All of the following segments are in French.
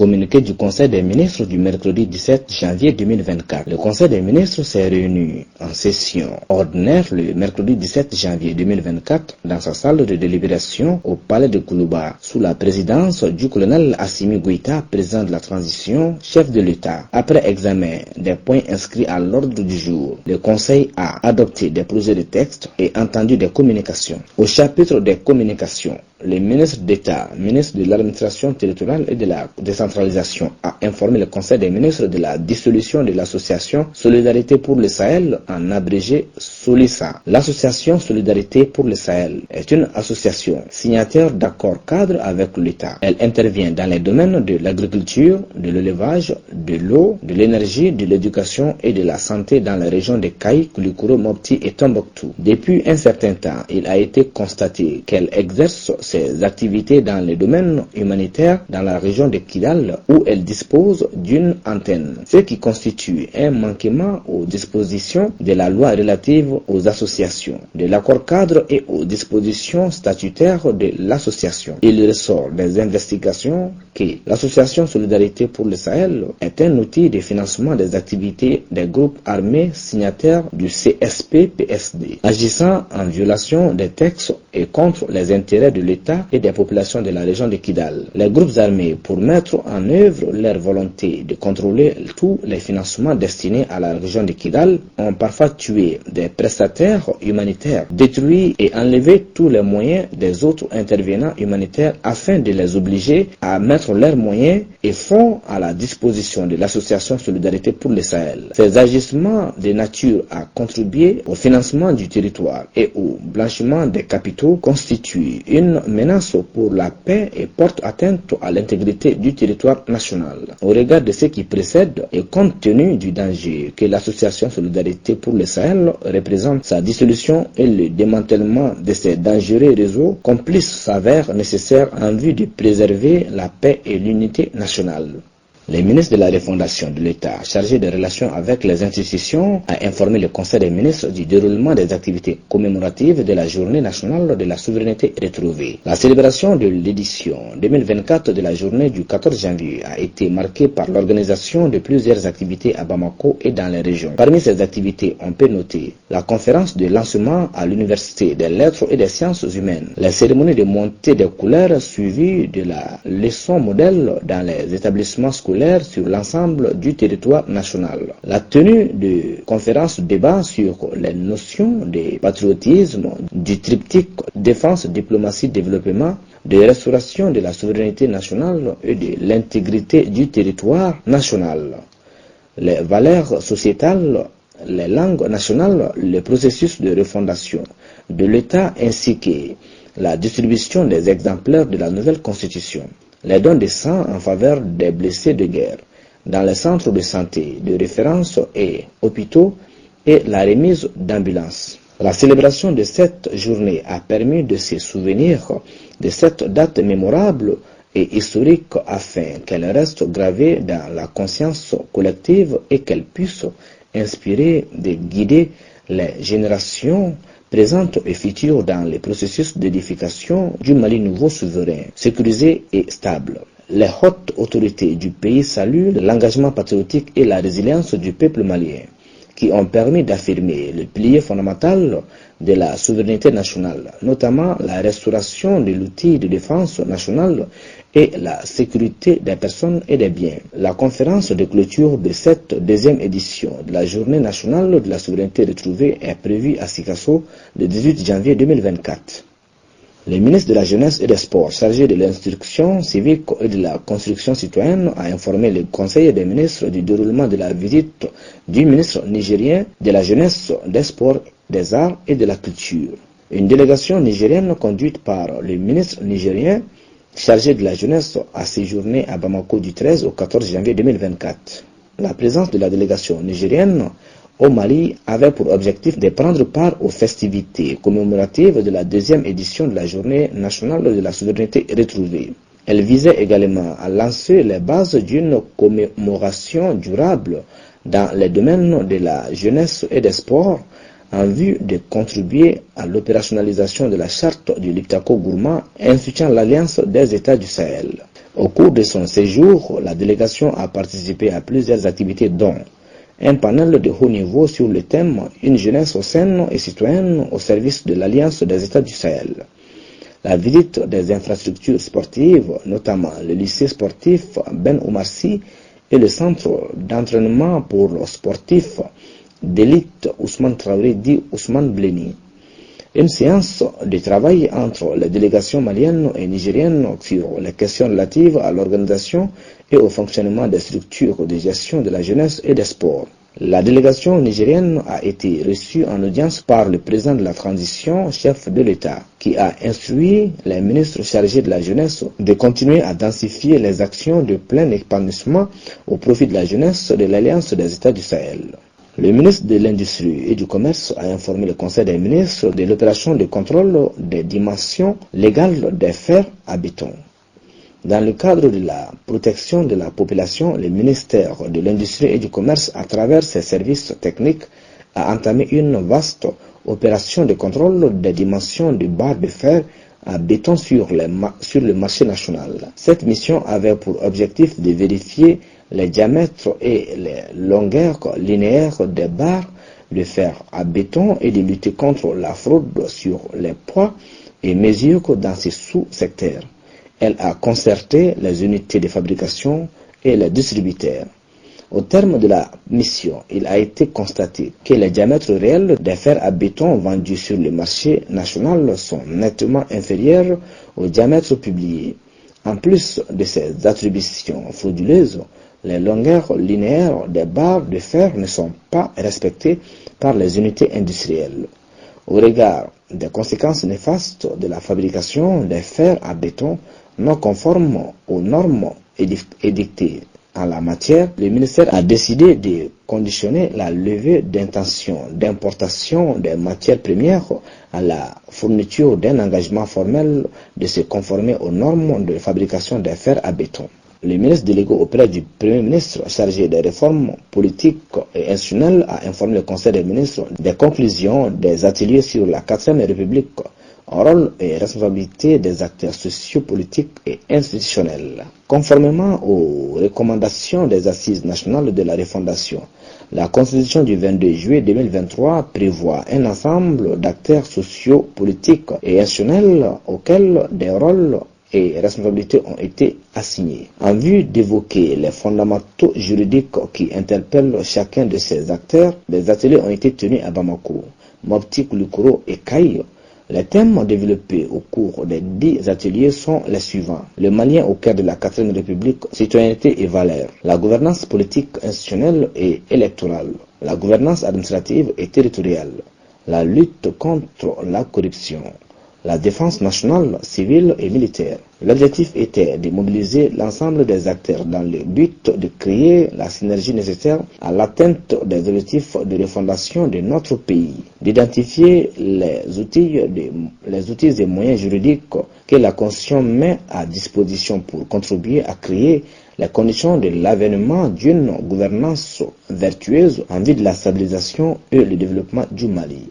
Communiqué du Conseil des ministres du mercredi 17 janvier 2024. Le Conseil des ministres s'est réuni en session ordinaire le mercredi 17 janvier 2024 dans sa salle de délibération au palais de Koulouba sous la présidence du colonel Assimi Goïta, président de la transition, chef de l'État. Après examen des points inscrits à l'ordre du jour, le Conseil a adopté des projets de texte et entendu des communications. Au chapitre des communications, le ministre d'État, ministre de l'administration territoriale et de la décentralisation, a informé le Conseil des ministres de la dissolution de l'association Solidarité pour le Sahel, en abrégé SOLISA. L'association Solidarité pour le Sahel est une association signataire d'accords cadres avec l'État. Elle intervient dans les domaines de l'agriculture, de l'élevage, de l'eau, de l'énergie, de l'éducation et de la santé dans les régions de Kaï, Koulikoro, Mopti et Tombouctou. Depuis un certain temps, il a été constaté qu'elle exerce ses activités dans les domaines humanitaires dans la région de Kidal où elle dispose d'une antenne, ce qui constitue un manquement aux dispositions de la loi relative aux associations, de l'accord cadre et aux dispositions statutaires de l'association. Il ressort des investigations que l'association Solidarité pour le Sahel est un outil de financement des activités des groupes armés signataires du CSP-PSD, agissant en violation des textes et contre les intérêts de l'État et des populations de la région de Kidal. Les groupes armés, pour mettre en œuvre leur volonté de contrôler tous les financements destinés à la région de Kidal, ont parfois tué des prestataires humanitaires, détruit et enlevé tous les moyens des autres intervenants humanitaires afin de les obliger à mettre leurs moyens et fonds à la disposition de l'association Solidarité pour le Sahel. Ces agissements de nature à contribuer au financement du territoire et au blanchiment des capitaux constituent une menace pour la paix et porte atteinte à l'intégrité du territoire national. Au regard de ce qui précède et compte tenu du danger que l'association Solidarité pour le Sahel représente, sa dissolution et le démantèlement de ces dangereux réseaux complices s'avèrent nécessaires en vue de préserver la paix et l'unité nationale. Le ministre de la Refondation de l'État, chargé des relations avec les institutions, a informé le Conseil des ministres du déroulement des activités commémoratives de la Journée nationale de la souveraineté retrouvée. La célébration de l'édition 2024 de la journée du 14 janvier a été marquée par l'organisation de plusieurs activités à Bamako et dans les régions. Parmi ces activités, on peut noter la conférence de lancement à l'Université des lettres et des sciences humaines, les cérémonies de montée des couleurs suivies de la leçon modèle dans les établissements scolaires sur l'ensemble du territoire national. La tenue de conférences débat sur les notions de patriotisme, du triptyque défense, diplomatie, développement, de restauration de la souveraineté nationale et de l'intégrité du territoire national, les valeurs sociétales, les langues nationales, le processus de refondation de l'État ainsi que la distribution des exemplaires de la nouvelle constitution, les dons de sang en faveur des blessés de guerre dans les centres de santé, de référence et hôpitaux et la remise d'ambulances. La célébration de cette journée a permis de se souvenir de cette date mémorable et historique afin qu'elle reste gravée dans la conscience collective et qu'elle puisse inspirer et guider les générations présentes et futures dans le processus d'édification du Mali nouveau souverain, sécurisé et stable. Les hautes autorités du pays saluent l'engagement patriotique et la résilience du peuple malien, qui ont permis d'affirmer le pilier fondamental de la souveraineté nationale, notamment la restauration de l'outil de défense nationale et la sécurité des personnes et des biens. La conférence de clôture de cette deuxième édition de la Journée nationale de la souveraineté retrouvée est prévue à Sikasso le 18 janvier 2024. Le ministre de la Jeunesse et des Sports, chargé de l'instruction civique et de la construction citoyenne, a informé le Conseil des ministres du déroulement de la visite du ministre nigérien de la Jeunesse, des Sports, des Arts et de la Culture. Une délégation nigérienne conduite par le ministre nigérien chargé de la jeunesse a séjourné à Bamako du 13 au 14 janvier 2024. La présence de la délégation nigérienne au Mali avait pour objectif de prendre part aux festivités commémoratives de la deuxième édition de la Journée nationale de la souveraineté retrouvée. Elle visait également à lancer les bases d'une commémoration durable dans les domaines de la jeunesse et des sports en vue de contribuer à l'opérationnalisation de la charte du Liptako Gourma instituant l'Alliance des États du Sahel. Au cours de son séjour, la délégation a participé à plusieurs activités dont un panel de haut niveau sur le thème « Une jeunesse saine et citoyenne au service de l'Alliance des États du Sahel ». La visite des infrastructures sportives, notamment le lycée sportif Ben Oumarsi et le centre d'entraînement pour les sportifs d'élite Ousmane Traoré dit Ousmane Bleni. Une séance de travail entre les délégations maliennes et nigériennes sur les questions relatives à l'organisation et au fonctionnement des structures de gestion de la jeunesse et des sports. La délégation nigérienne a été reçue en audience par le président de la transition, chef de l'État, qui a instruit les ministres chargés de la jeunesse de continuer à densifier les actions de plein épanouissement au profit de la jeunesse de l'Alliance des États du Sahel. Le ministre de l'Industrie et du Commerce a informé le Conseil des ministres de l'opération de contrôle des dimensions légales des fers à béton. Dans le cadre de la protection de la population, le ministère de l'Industrie et du Commerce, à travers ses services techniques, a entamé une vaste opération de contrôle des dimensions de barres de fer à béton sur le marché national. Cette mission avait pour objectif de vérifier les diamètres et les longueurs linéaires des barres de fer à béton et de lutter contre la fraude sur les poids et mesures dans ces sous-secteurs. Elle a concerté les unités de fabrication et les distributeurs. Au terme de la mission, il a été constaté que les diamètres réels des fers à béton vendus sur le marché national sont nettement inférieurs aux diamètres publiés. En plus de ces attributions frauduleuses, les longueurs linéaires des barres de fer ne sont pas respectées par les unités industrielles. Au regard des conséquences néfastes de la fabrication des fers à béton non conformes aux normes édictées en la matière, le ministère a décidé de conditionner la levée d'intention d'importation des matières premières à la fourniture d'un engagement formel de se conformer aux normes de fabrication des fers à béton. Le ministre délégué auprès du Premier ministre chargé des réformes politiques et institutionnelles a informé le Conseil des ministres des conclusions des ateliers sur la 4e République, rôle et responsabilité des acteurs sociaux, politiques et institutionnels. Conformément aux recommandations des Assises nationales de la refondation, la Constitution du 22 juillet 2023 prévoit un ensemble d'acteurs sociaux, politiques et institutionnels auxquels des rôles et responsabilités ont été assignées. En vue d'évoquer les fondamentaux juridiques qui interpellent chacun de ces acteurs, des ateliers ont été tenus à Bamako, Mopti, Koulikoro et Kaï. Les thèmes développés au cours des 10 ateliers sont les suivants. Le Malien au cœur de la 4e République, citoyenneté et valeurs. La gouvernance politique, institutionnelle et électorale. La gouvernance administrative et territoriale. La lutte contre la corruption. La défense nationale, civile et militaire. L'objectif était de mobiliser l'ensemble des acteurs dans le but de créer la synergie nécessaire à l'atteinte des objectifs de refondation de notre pays, d'identifier les outils et moyens juridiques que la Constitution met à disposition pour contribuer à créer les conditions de l'avènement d'une gouvernance vertueuse en vue de la stabilisation et le développement du Mali,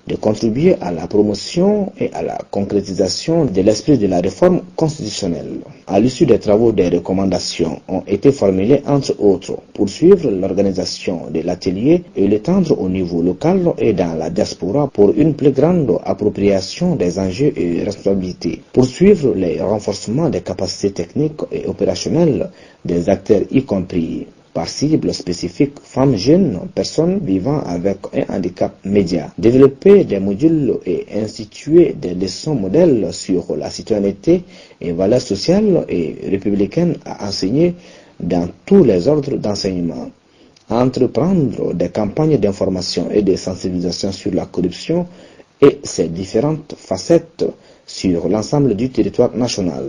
de contribuer à la promotion et à la concrétisation de l'esprit de la réforme constitutionnelle. À l'issue des travaux, des recommandations ont été formulées entre autres poursuivre l'organisation de l'atelier et l'étendre au niveau local et dans la diaspora pour une plus grande appropriation des enjeux et responsabilités, poursuivre les renforcements des capacités techniques et opérationnelles des acteurs y compris par cible spécifique femmes, jeunes, personnes vivant avec un handicap média. Développer des modules et instituer des leçons modèles sur la citoyenneté et valeurs sociales et républicaines à enseigner dans tous les ordres d'enseignement. Entreprendre des campagnes d'information et de sensibilisation sur la corruption et ses différentes facettes sur l'ensemble du territoire national.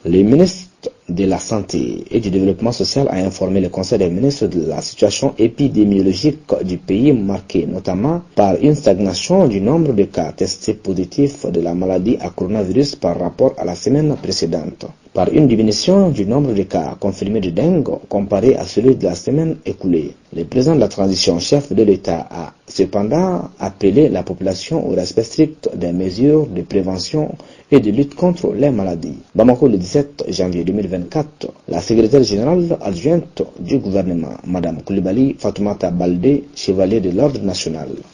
Le ministre de la Santé et du Développement social a informé le Conseil des ministres de la situation épidémiologique du pays, marquée notamment par une stagnation du nombre de cas testés positifs de la maladie à coronavirus par rapport à la semaine précédente, par une diminution du nombre de cas confirmés de dengue comparé à celui de la semaine écoulée. Le président de la transition, chef de l'État, a cependant appelé la population au respect strict des mesures de prévention et de lutte contre les maladies. Bamako, le 17 janvier 2024. 2024. La secrétaire générale adjointe du gouvernement, Madame Koulibaly Fatoumata Baldé, chevalier de l'Ordre national.